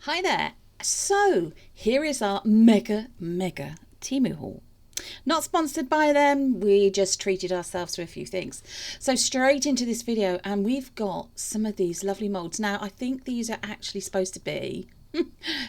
Hi there. So here is our mega Temu haul. Not sponsored by them, we just treated ourselves to a few things. So straight into this video, and we've got some of these lovely molds. Now I think these are actually supposed to be,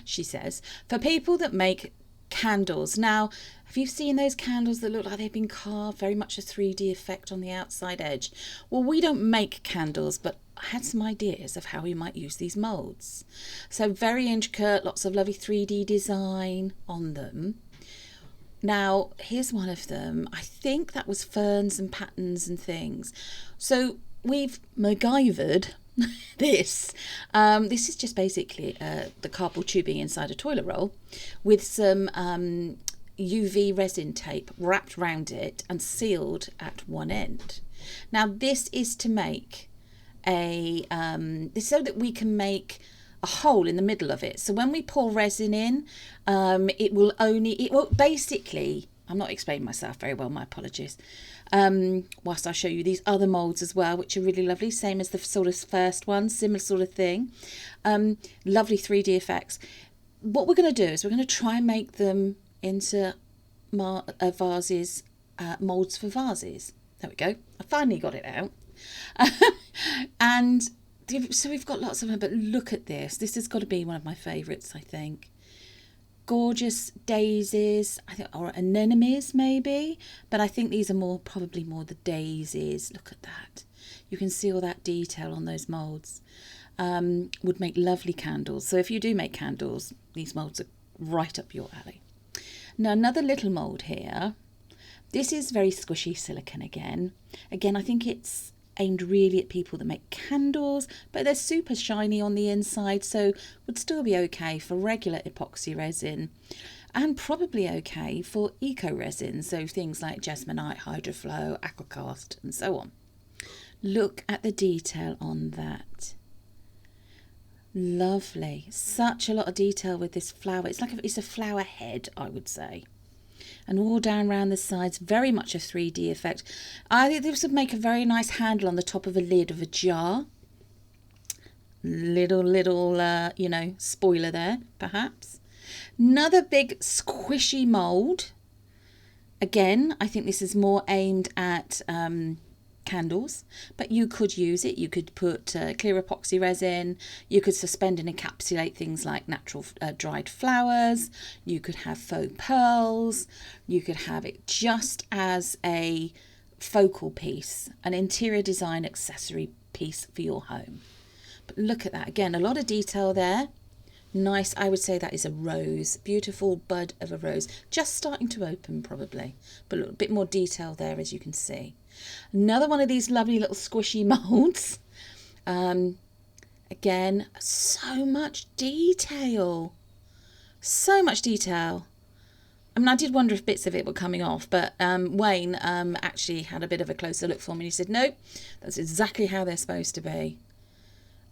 she says, for people that make candles. Now, have you seen those candles that look like they've been carved, very much a 3D effect on the outside edge? Well, we don't make candles, but I had some ideas of how we might use these molds. So very intricate, lots of lovely 3D design on them. Now, here's one of them. I think that was ferns and patterns and things. So we've MacGyvered this. This is just basically the cardboard tubing inside a toilet roll with some UV resin tape wrapped around it and sealed at one end. Now, this is to make so that we can make a hole in the middle of it. So when we pour resin in, it will basically, I'm not explaining myself very well, my apologies. Whilst I show you these other molds as well, which are really lovely, same as the sort of first one, similar sort of thing. Lovely 3D effects. What we're going to do is we're going to try and make them into vases, molds for vases. There we go. I finally got it out. And so we've got lots of them, but look at this. This has got to be one of my favourites, I think. Gorgeous daisies, I think, or anemones maybe, but I think these are probably more the daisies. Look at that. You can see all that detail on those moulds. Would make lovely candles. So if you do make candles, these moulds are right up your alley. Now another little mould here. This is very squishy silicone again. Again, I think it's aimed really at people that make candles, but they're super shiny on the inside, so would still be okay for regular epoxy resin and probably okay for eco resin, so things like Jasmine, Hydroflow, Aquacast and so on. Look at the detail on that. Lovely. Such a lot of detail with this flower. It's a flower head, I would say. And all down around the sides, very much a 3D effect. I think this would make a very nice handle on the top of a lid of a jar. Little, spoiler there, perhaps. Another big squishy mould. Again, I think this is more aimed at candles, but you could use it. You could put clear epoxy resin. You could suspend and encapsulate things like natural dried flowers. You could have faux pearls. You could have it just as a focal piece, an interior design accessory piece for your home. But look at that again, a lot of detail there. Nice. I would say that is a rose, beautiful bud of a rose, just starting to open probably, but a little bit more detail there, as you can see. Another one of these lovely little squishy molds. Again, so much detail. So much detail. I mean, I did wonder if bits of it were coming off, but Wayne actually had a bit of a closer look for me. He said, nope, that's exactly how they're supposed to be.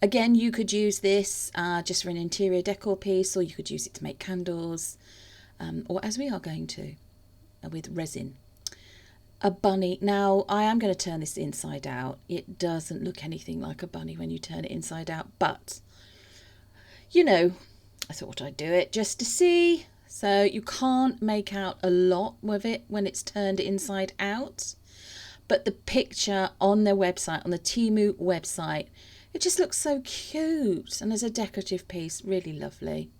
Again, you could use this just for an interior decor piece, or you could use it to make candles, or as we are going to, with resin. A bunny. Now, I am going to turn this inside out. It doesn't look anything like a bunny when you turn it inside out, but, I thought I'd do it just to see. So you can't make out a lot with it when it's turned inside out, but the picture on their website, on the Temu website, it just looks so cute, and as a decorative piece, really lovely.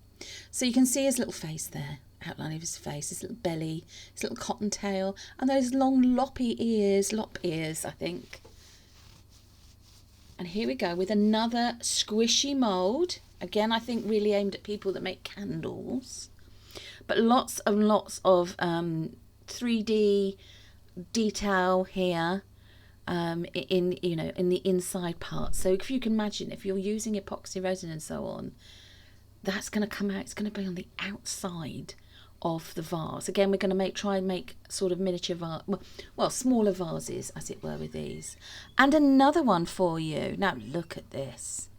So you can see his little face there, outline of his face, his little belly, his little cottontail, and those long lop ears, I think. And here we go with another squishy mould. Again, I think really aimed at people that make candles, but lots and lots of 3D detail here. In the inside part. So if you can imagine, if you're using epoxy resin and so on, that's going to come out. It's going to be on the outside of the vase. Again, we're going to try and make sort of miniature smaller vases, as it were, with these. And another one for you. Now look at this.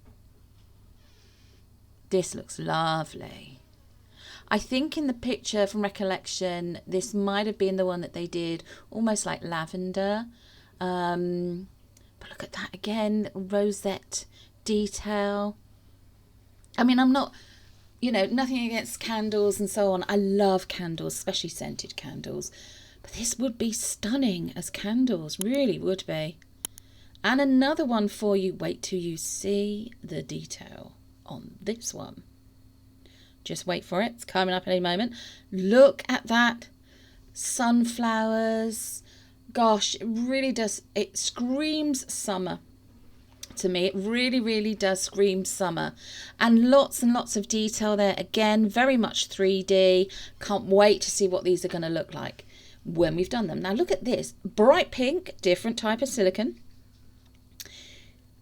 This looks lovely. I think in the picture from recollection, this might have been the one that they did almost like lavender. But look at that again, rosette detail. I mean, I'm not you know, nothing against candles and so on. I love candles, especially scented candles. But this would be stunning as candles, really would be. And another one for you. Wait till you see the detail on this one. Just wait for it. It's coming up in a moment. Look at that. Sunflowers. Gosh, it really does. It screams summer to me. It really, really does scream summer. And lots of detail there. Again, very much 3D. Can't wait to see what these are going to look like when we've done them. Now look at this. Bright pink, different type of silicone.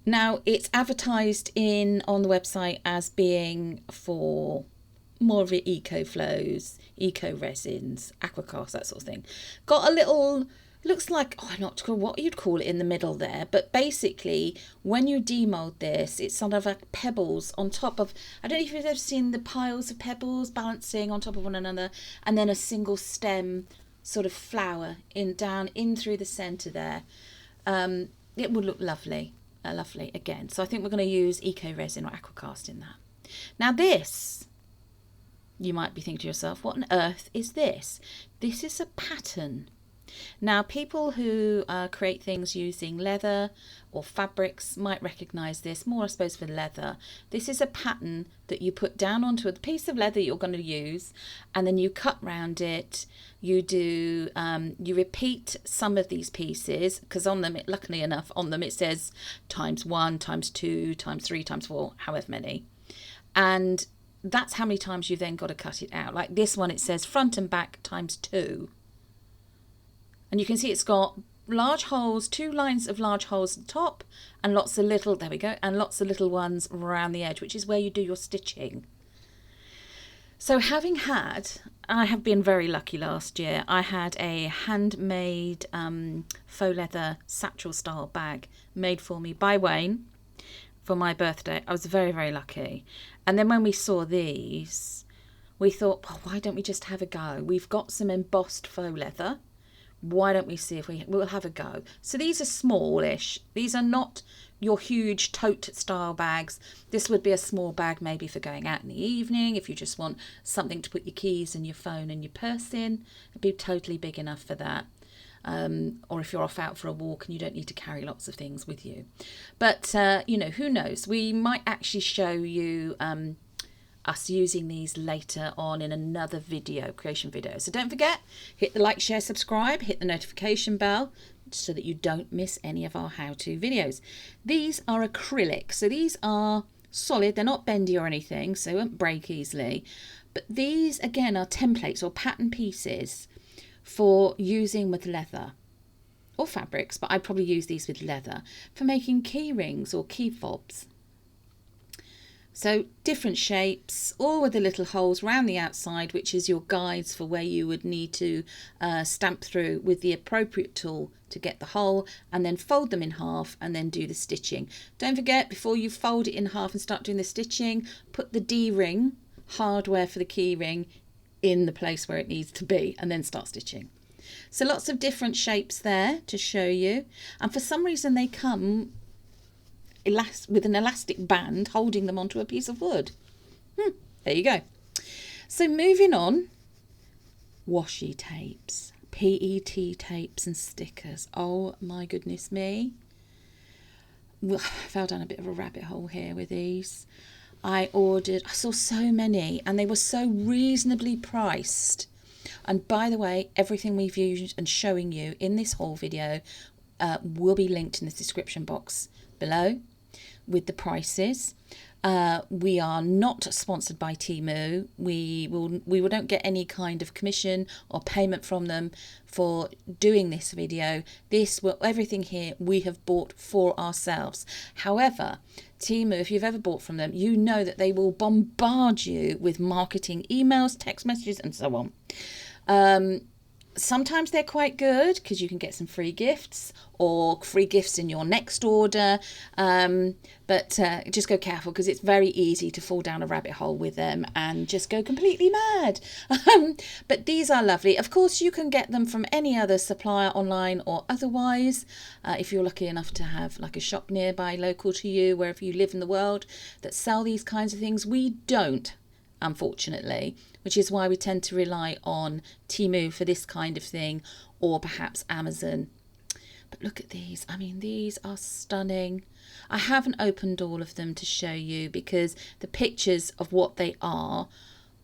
Now it's advertised on the website as being for more of the eco flows, eco resins, aquacast, that sort of thing. Got a little, looks like, oh, I'm not sure what you'd call it in the middle there, but basically when you demold this, it's sort of like pebbles on top of, I don't know if you've ever seen the piles of pebbles balancing on top of one another, and then a single stem sort of flower down in through the centre there. It would look lovely. Lovely again. So I think we're going to use eco resin or aquacast in that. Now this, you might be thinking to yourself, what on earth is this? This is a pattern. Now people who create things using leather or fabrics might recognise this, more I suppose for leather. This is a pattern that you put down onto a piece of leather you're going to use, and then you cut round it. You do, you repeat some of these pieces, because on them, luckily enough, on them it says ×1, ×2, ×3, ×4, however many. And that's how many times you've then got to cut it out. Like this one, it says front and back ×2. And you can see it's got large holes, 2 lines of large holes at the top, and lots of little, there we go, and lots of little ones around the edge, which is where you do your stitching. So having had, I have been very lucky last year, I had a handmade faux leather satchel style bag made for me by Wayne for my birthday. I was very, very lucky. And then when we saw these, we thought, well, why don't we just have a go? We've got some embossed faux leather. Why don't we see if we'll have a go? So these are smallish. These are not your huge tote style bags. This would be a small bag maybe for going out in the evening, if you just want something to put your keys and your phone and your purse in. It'd be totally big enough for that. Or if you're off out for a walk and you don't need to carry lots of things with you. But, you know, who knows? We might actually show you us using these later on in another video, creation video. So don't forget, hit the like, share, subscribe, hit the notification bell so that you don't miss any of our how-to videos. These are acrylic, so these are solid. They're not bendy or anything, so they won't break easily. But these, again, are templates or pattern pieces for using with leather or fabrics, but I'd probably use these with leather for making key rings or key fobs. So different shapes, all with the little holes around the outside, which is your guides for where you would need to stamp through with the appropriate tool to get the hole, and then fold them in half and then do the stitching. Don't forget, before you fold it in half and start doing the stitching, put the D-ring, hardware for the key ring, in the place where it needs to be, and then start stitching. So lots of different shapes there to show you. And for some reason they come with an elastic band holding them onto a piece of wood. There you go. So moving on, washi tapes, PET tapes and stickers. Oh my goodness me. I fell down a bit of a rabbit hole here with these. I saw so many and they were so reasonably priced. And by the way, everything we've used and showing you in this haul video will be linked in the description box below with the prices. We are not sponsored by Temu. We don't get any kind of commission or payment from them for doing this video. Everything here we have bought for ourselves. However, Temu, if you've ever bought from them, you know that they will bombard you with marketing emails, text messages, and so on. Sometimes they're quite good because you can get some free gifts or free gifts in your next order. But just go careful because it's very easy to fall down a rabbit hole with them and just go completely mad. But these are lovely. Of course, you can get them from any other supplier online or otherwise. If you're lucky enough to have like a shop nearby, local to you, wherever you live in the world, that sell these kinds of things. We don't. unfortunately, which is why we tend to rely on Temu for this kind of thing, or perhaps Amazon. But look at these. I mean, these are stunning. I haven't opened all of them to show you because the pictures of what they are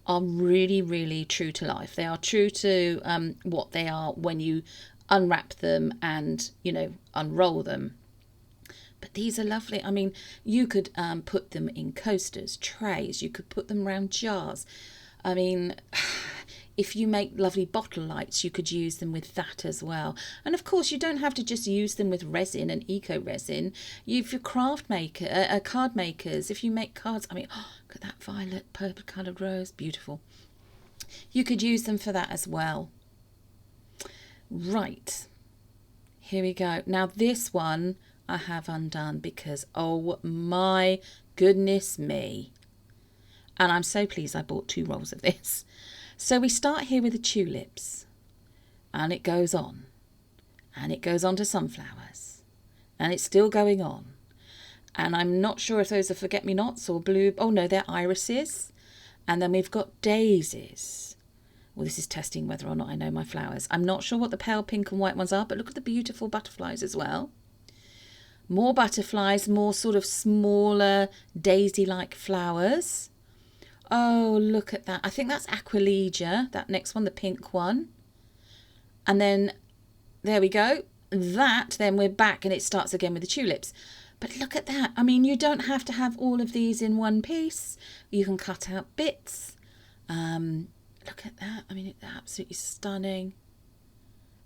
really, really true to life. They are true to what they are when you unwrap them and, you know, unroll them. But these are lovely. I mean, you could put them in coasters, trays. You could put them around jars. I mean, if you make lovely bottle lights, you could use them with that as well. And of course, you don't have to just use them with resin and eco resin. If you're craft maker, card makers, if you make cards, I mean, oh, look at that violet, purple coloured rose, beautiful. You could use them for that as well. Right, here we go. Now this one I have undone because, oh my goodness me. And I'm so pleased I bought 2 rolls of this. So we start here with the tulips, and it goes on, and it goes on to sunflowers, and it's still going on. And I'm not sure if those are forget-me-nots or blue. Oh no, they're irises. And then we've got daisies. Well, this is testing whether or not I know my flowers. I'm not sure what the pale pink and white ones are, but look at the beautiful butterflies as well. More butterflies, more sort of smaller daisy-like flowers. Oh, look at that. I think that's Aquilegia, that next one, the pink one. And then, there we go. That, then we're back and it starts again with the tulips. But look at that. I mean, you don't have to have all of these in one piece. You can cut out bits. Look at that. I mean, it's absolutely stunning.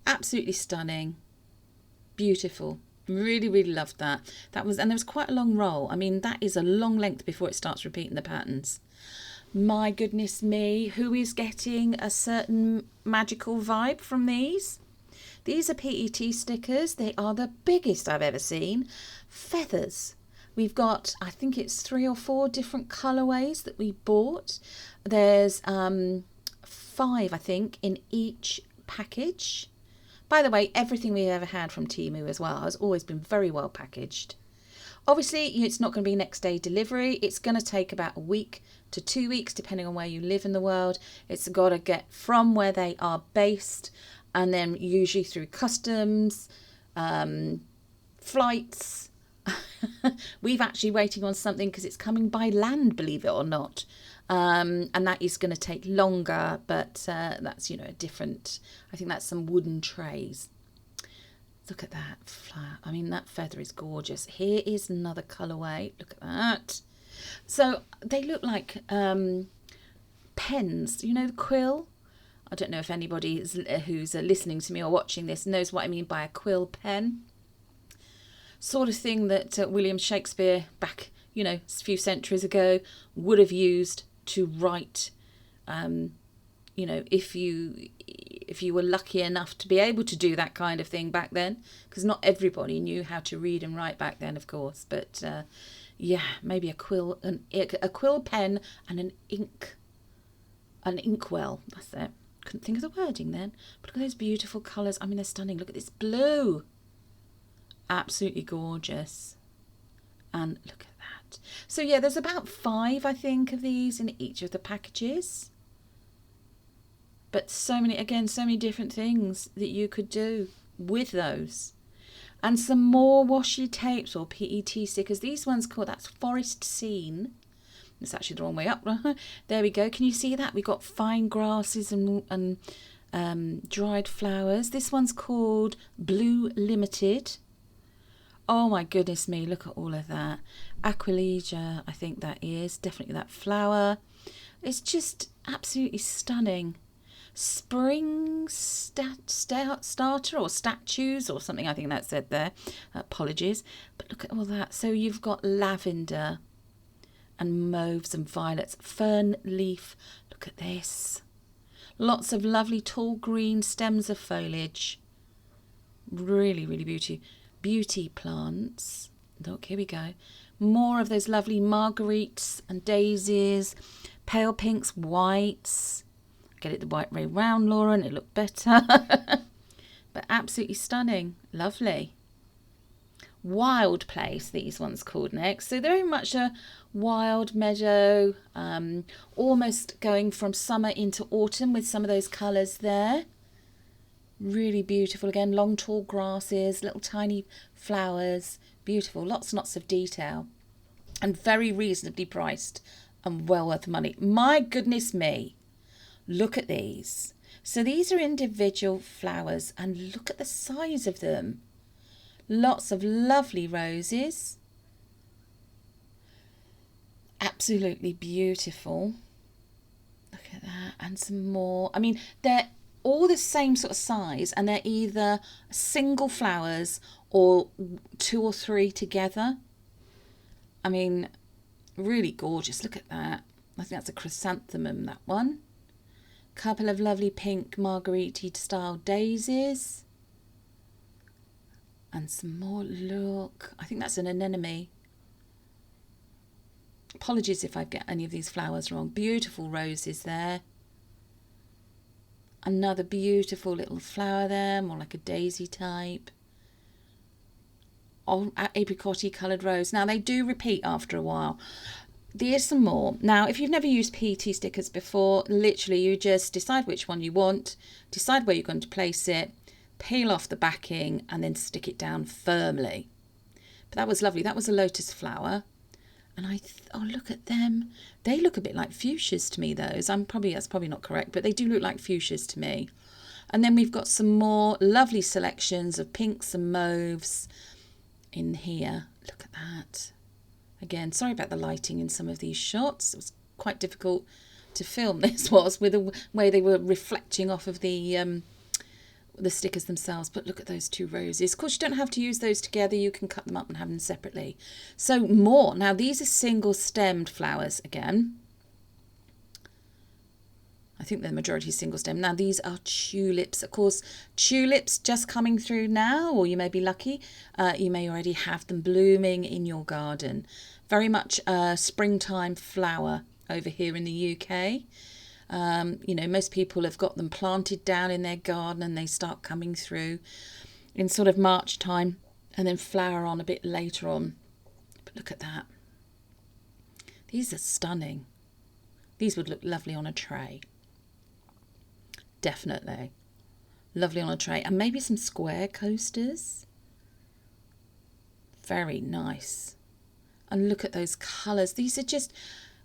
Absolutely stunning. Beautiful. Really, really loved that. And there was quite a long roll. I mean, that is a long length before it starts repeating the patterns. My goodness me, who is getting a certain magical vibe from these? These are PET stickers. They are the biggest I've ever seen. Feathers. We've got, I think it's 3 or 4 different colourways that we bought. There's 5, I think, in each package. By the way, everything we've ever had from Temu as well has always been very well packaged. Obviously, it's not going to be next day delivery. It's going to take about a week to 2 weeks, depending on where you live in the world. It's got to get from where they are based, and then usually through customs, flights. We've actually waiting on something because it's coming by land, believe it or not. And that is going to take longer, but that's, you know, a different, I think that's some wooden trays. Look at that flower. I mean, that feather is gorgeous. Here is another colourway. Look at that. So they look like pens, you know, the quill. I don't know if anybody who's listening to me or watching this knows what I mean by a quill pen. Sort of thing that William Shakespeare back, you know, a few centuries ago would have used to write, you know, if you were lucky enough to be able to do that kind of thing back then, because not everybody knew how to read and write back then, of course. But yeah, maybe a quill pen and an inkwell. That's it. Couldn't think of the wording then. But look at those beautiful colours. I mean, they're stunning. Look at this blue. Absolutely gorgeous. And look at that. So yeah, there's about 5, I think, of these in each of the packages. But so many, again, so many different things that you could do with those. And some more washi tapes or PET stickers. These ones called, that's Forest Scene. It's actually the wrong way up. There we go. Can you see that? We've got fine grasses and dried flowers. This one's called Blue Limited. Oh my goodness me, look at all of that. Aquilegia, I think that is. Definitely that flower. It's just absolutely stunning. Spring starter or statues or something, I think that said there. Apologies. But look at all that. So you've got lavender and mauves and violets. Fern leaf. Look at this. Lots of lovely tall green stems of foliage. Really, really beauty plants. Look, here we go. More of those lovely marguerites and daisies, pale pinks, whites. Get it the right way round, Laura, and it looked better. But absolutely stunning. Lovely. Wild Place, these ones called next. So they're very much a wild meadow, almost going from summer into autumn with some of those colours there. Really beautiful. Again, long tall grasses, little tiny flowers. Beautiful. Lots and lots of detail. And very reasonably priced and well worth the money. My goodness me. Look at these. So these are individual flowers and look at the size of them. Lots of lovely roses. Absolutely beautiful. Look at that. And some more. I mean, they're all the same sort of size and they're either single flowers or 2 or 3 together. I mean, really gorgeous. Look at that. I think that's a chrysanthemum, that one. Couple of lovely pink marguerite style daisies. And some more. Look, I think that's an anemone. Apologies if I get any of these flowers wrong. Beautiful roses there. Another beautiful little flower there, more like a daisy type. Oh, apricot-y coloured rose. Now, they do repeat after a while. There's some more. Now, if you've never used PET stickers before, literally you just decide which one you want, decide where you're going to place it, peel off the backing and then stick it down firmly. But that was lovely. That was a lotus flower. And oh, look at them. They look a bit like fuchsias to me, those. That's probably not correct, but they do look like fuchsias to me. And then we've got some more lovely selections of pinks and mauves in here. Look at that. Again, sorry about the lighting in some of these shots. It was quite difficult to film this with the way they were reflecting off of the stickers themselves. But look at those 2 roses. Of course, you don't have to use those together. You can cut them up and have them separately. So more. Now, these are single stemmed flowers again. I think the majority is single stem. Now, these are tulips. Of course, tulips just coming through now, or you may be lucky. You may already have them blooming in your garden. Very much a springtime flower over here in the UK. You know, most people have got them planted down in their garden and they start coming through in sort of March time and then flower on a bit later on. But look at that. These are stunning. These would look lovely on a tray. Definitely. Lovely on a tray. And maybe some square coasters. Very nice. And look at those colours. These are just...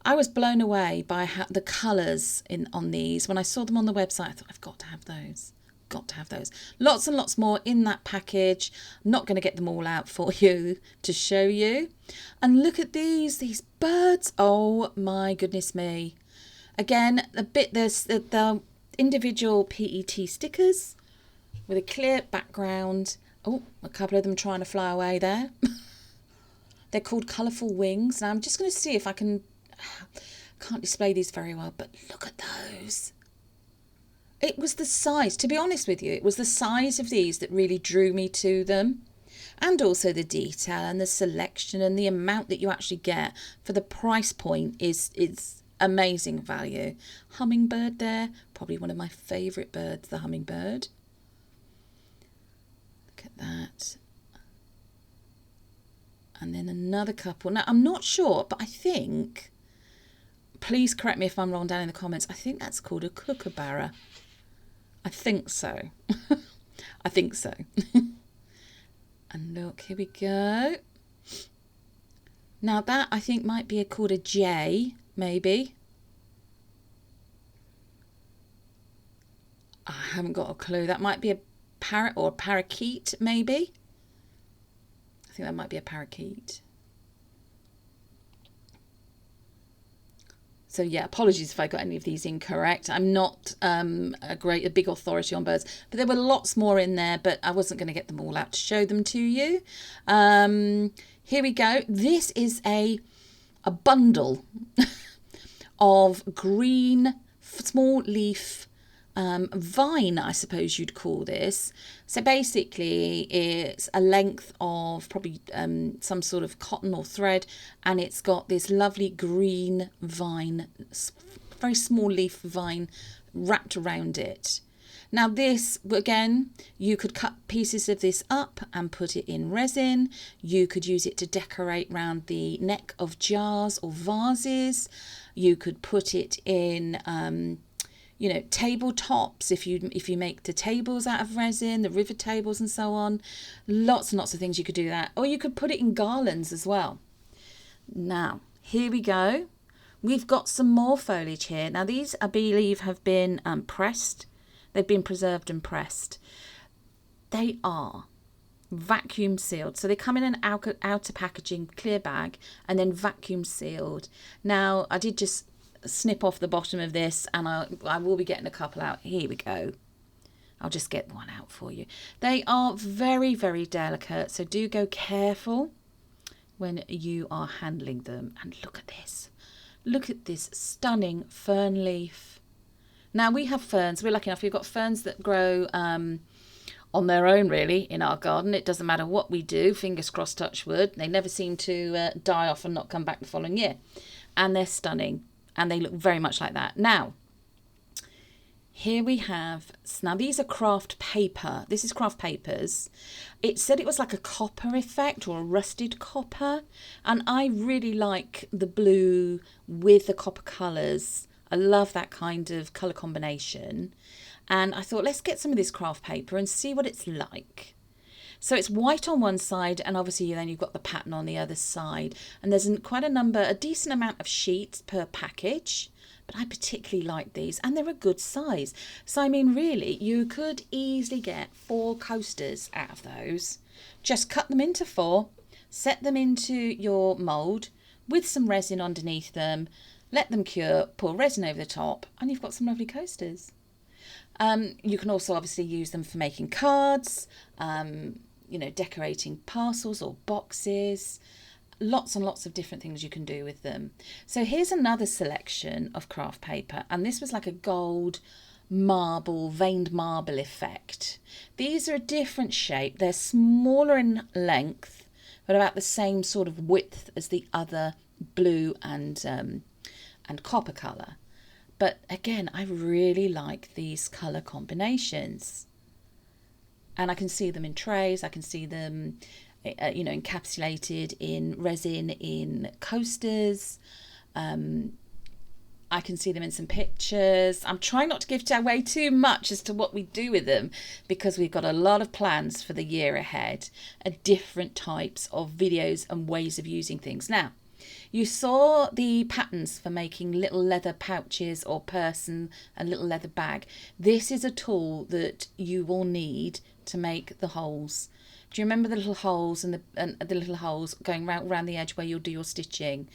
I was blown away by the colours on these. When I saw them on the website, I thought, I've got to have those. Got to have those. Lots and lots more in that package. I'm not going to get them all out for you to show you. And look at these birds. Oh my goodness me. Again, there's the individual PET stickers with a clear background. Oh, a couple of them trying to fly away there. They're called Colourful Wings. Now I'm just going to see if I can't display these very well, but look at those. It was the size, to be honest with you, it was the size of these that really drew me to them. And also the detail and the selection and the amount that you actually get for the price point is amazing value. Hummingbird there, probably one of my favourite birds, the hummingbird. Look at that. And then another couple. Now, I'm not sure, but I think, please correct me if I'm wrong down in the comments, I think that's called a kookaburra. I think so. I think so. And look, here we go. Now that I think might be called a jay, maybe. I haven't got a clue. That might be a parrot or a parakeet, maybe. I think that might be a parakeet. So yeah, apologies if I got any of these incorrect. I'm not a big authority on birds, but there were lots more in there, but I wasn't going to get them all out to show them to you. Here we go. This is a bundle of green small leaf vine, I suppose you'd call this. So basically it's a length of probably some sort of cotton or thread, and it's got this lovely green vine, very small leaf vine wrapped around it. Now this, again, you could cut pieces of this up and put it in resin. You could use it to decorate around the neck of jars or vases. You could put it in, you know, tabletops if you make the tables out of resin, the river tables and so on. Lots and lots of things you could do that. Or you could put it in garlands as well. Now, here we go. We've got some more foliage here. Now these, I believe, have been pressed. They've been preserved and pressed. They are vacuum sealed. So they come in an outer packaging, clear bag, and then vacuum sealed. Now, I did just snip off the bottom of this, and I will be getting a couple out. Here we go. I'll just get one out for you. They are very, very delicate, so do go careful when you are handling them. And look at this. Look at this stunning fern leaf. Now we have ferns. We're lucky enough. We've got ferns that grow on their own, really, in our garden. It doesn't matter what we do. Fingers crossed, touch wood. They never seem to die off and not come back the following year. And they're stunning. And they look very much like that. Now, here we have, now these are craft paper. This is craft papers. It said it was like a copper effect or a rusted copper. And I really like the blue with the copper colours. I love that kind of colour combination. And I thought, let's get some of this craft paper and see what it's like. So it's white on one side, and obviously then you've got the pattern on the other side. And there's quite a decent amount of sheets per package. But I particularly like these, and they're a good size. So, I mean, really, you could easily get 4 coasters out of those. Just cut them into 4, set them into your mould with some resin underneath them, let them cure, pour resin over the top, and you've got some lovely coasters. You can also obviously use them for making cards, you know, decorating parcels or boxes. Lots and lots of different things you can do with them. So here's another selection of craft paper, and this was like a gold marble, veined marble effect. These are a different shape. They're smaller in length, but about the same sort of width as the other blue and copper colour. But again, I really like these colour combinations. And I can see them in trays. I can see them you know, encapsulated in resin in coasters. I can see them in some pictures. I'm trying not to give away too much as to what we do with them, because we've got a lot of plans for the year ahead, different types of videos and ways of using things. Now, you saw the patterns for making little leather pouches or purse and a little leather bag. This is a tool that you will need to make the holes. Do you remember the little holes and the little holes going around the edge where you'll do your stitching?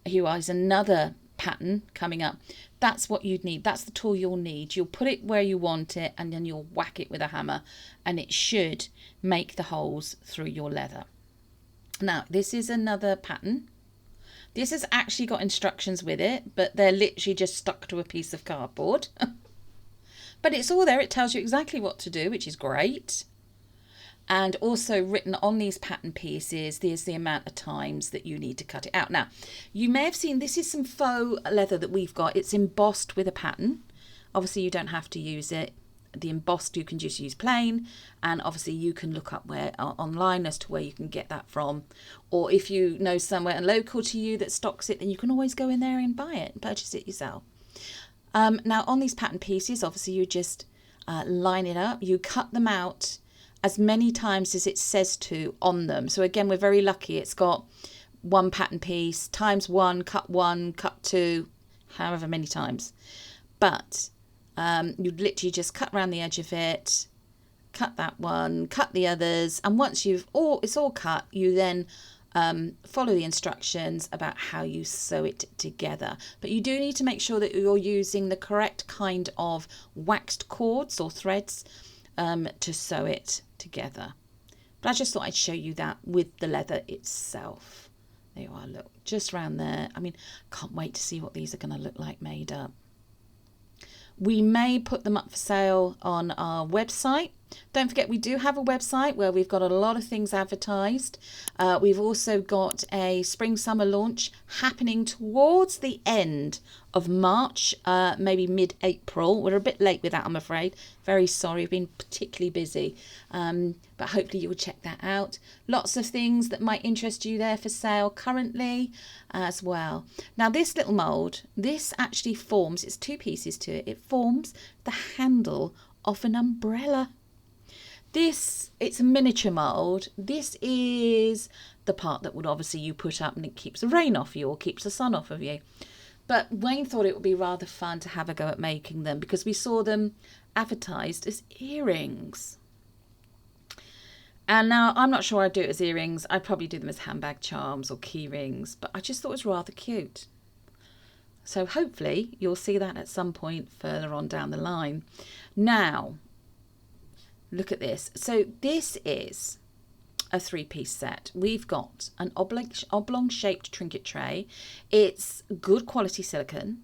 Here is another pattern coming up. That's what you'd need. That's the tool you'll need. You'll put it where you want it, and then you'll whack it with a hammer, and it should make the holes through your leather. Now, this is another pattern. This has actually got instructions with it, but they're literally just stuck to a piece of cardboard. But it's all there. It tells you exactly what to do, which is great. And also written on these pattern pieces, there's the amount of times that you need to cut it out. Now, you may have seen this is some faux leather that we've got. It's embossed with a pattern. Obviously, you don't have to use it. The embossed you can just use plain, and obviously you can look up where online as to where you can get that from, or if you know somewhere local to you that stocks it, then you can always go in there and buy it and purchase it yourself. Now on these pattern pieces, obviously you just line it up, you cut them out as many times as it says to on them. So again, we're very lucky, it's got one pattern piece times 1, cut 2, however many times. But you'd literally just cut around the edge of it, cut that one, cut the others, and once it's all cut, you then follow the instructions about how you sew it together. But you do need to make sure that you're using the correct kind of waxed cords or threads to sew it together. But I just thought I'd show you that with the leather itself. There you are, look, just around there. I mean, can't wait to see what these are going to look like made up. We may put them up for sale on our website. Don't forget, we do have a website where we've got a lot of things advertised. We've also got a spring summer launch happening towards the end of March, maybe mid-April. We're a bit late with that, I'm afraid. Very sorry, we've been particularly busy. But hopefully you will check that out. Lots of things that might interest you there for sale currently as well. Now this little mould, this actually forms, it's 2 pieces to it. It forms the handle of an umbrella. This, it's a miniature mould. This is the part that would obviously you put up and it keeps the rain off you or keeps the sun off of you. But Wayne thought it would be rather fun to have a go at making them because we saw them advertised as earrings. And now I'm not sure I'd do it as earrings. I'd probably do them as handbag charms or key rings, but I just thought it was rather cute. So hopefully you'll see that at some point further on down the line. Now, look at this. So this is a 3-piece set. We've got an oblong shaped trinket tray. It's good quality silicone.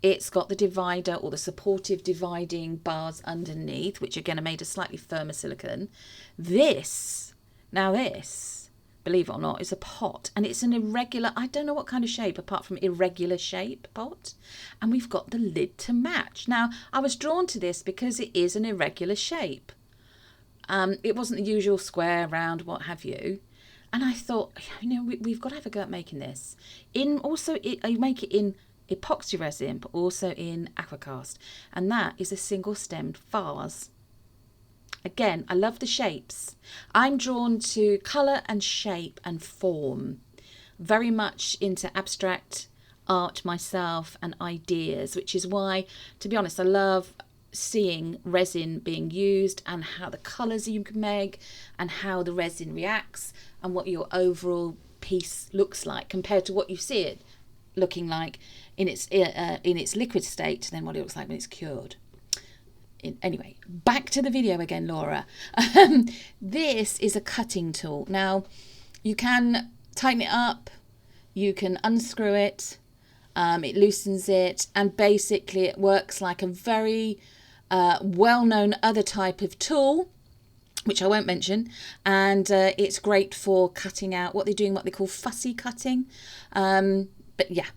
It's got the divider or the supportive dividing bars underneath, which again are made of slightly firmer silicone. This, believe it or not, is a pot, and it's an irregular, I don't know what kind of shape apart from irregular shape pot, and we've got the lid to match. Now I was drawn to this because it is an irregular shape. It wasn't the usual square, round, what have you, and I thought, you know, we've got to have a go at making this. I make it in epoxy resin, but also in aquacast, and that is a single stemmed vase. Again, I love the shapes. I'm drawn to colour and shape and form. Very much into abstract art myself and ideas, which is why, to be honest, I love seeing resin being used and how the colours you can make and how the resin reacts and what your overall piece looks like compared to what you see it looking like in its liquid state, and then what it looks like when it's cured. Anyway, back to the video again, Laura. This is a cutting tool. Now, you can tighten it up, you can unscrew it, it loosens it, and basically it works like a very well-known other type of tool, which I won't mention, and it's great for cutting out what they're doing, what they call fussy cutting. But yeah,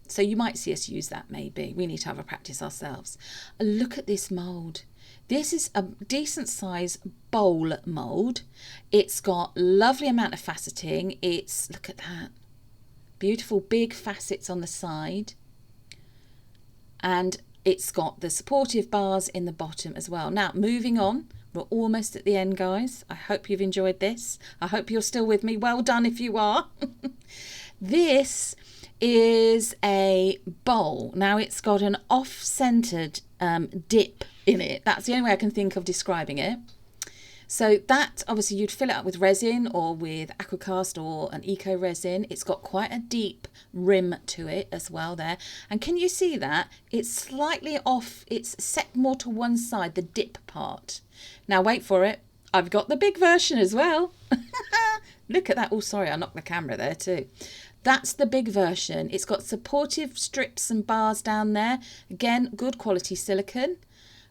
so you might see us use that maybe. We need to have a practice ourselves. Look at this mould. This is a decent size bowl mould. It's got lovely amount of faceting. Look at that. Beautiful big facets on the side. And it's got the supportive bars in the bottom as well. Now, moving on. We're almost at the end, guys. I hope you've enjoyed this. I hope you're still with me. Well done if you are. This is a bowl. Now it's got an off-centered dip in it. That's the only way I can think of describing it. So that, obviously, you'd fill it up with resin or with aquacast or an eco resin. It's got quite a deep rim to it as well there. And can you see that? It's slightly off. It's set more to one side, the dip part. Now wait for it. I've got the big version as well. Look at that. Oh, sorry, I knocked the camera there too. That's the big version. It's got supportive strips and bars down there. Again, good quality silicone.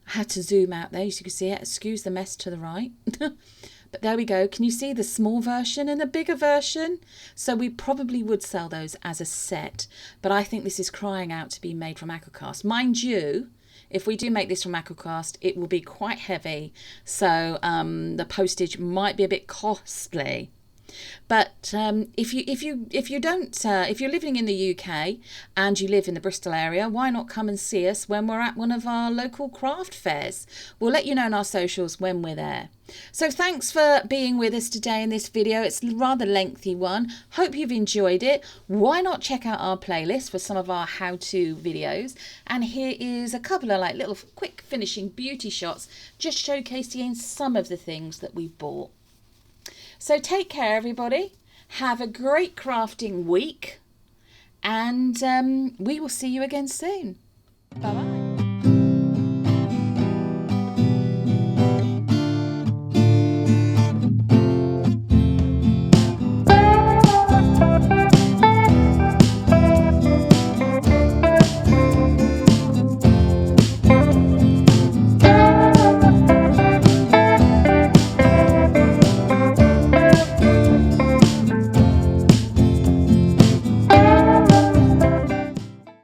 I had to zoom out there so you can see it. Excuse the mess to the right. But there we go. Can you see the small version and the bigger version? So we probably would sell those as a set. But I think this is crying out to be made from aquacast. Mind you, if we do make this from aquacast, it will be quite heavy. So the postage might be a bit costly. But if you're living in the UK and you live in the Bristol area, why not come and see us when we're at one of our local craft fairs? We'll let you know on our socials when we're there. So thanks for being with us today in this video. It's a rather lengthy one. Hope you've enjoyed it. Why not check out our playlist for some of our how-to videos? And here is a couple of little quick finishing beauty shots, just showcasing some of the things that we've bought. So take care, everybody. Have a great crafting week, and we will see you again soon. Bye-bye.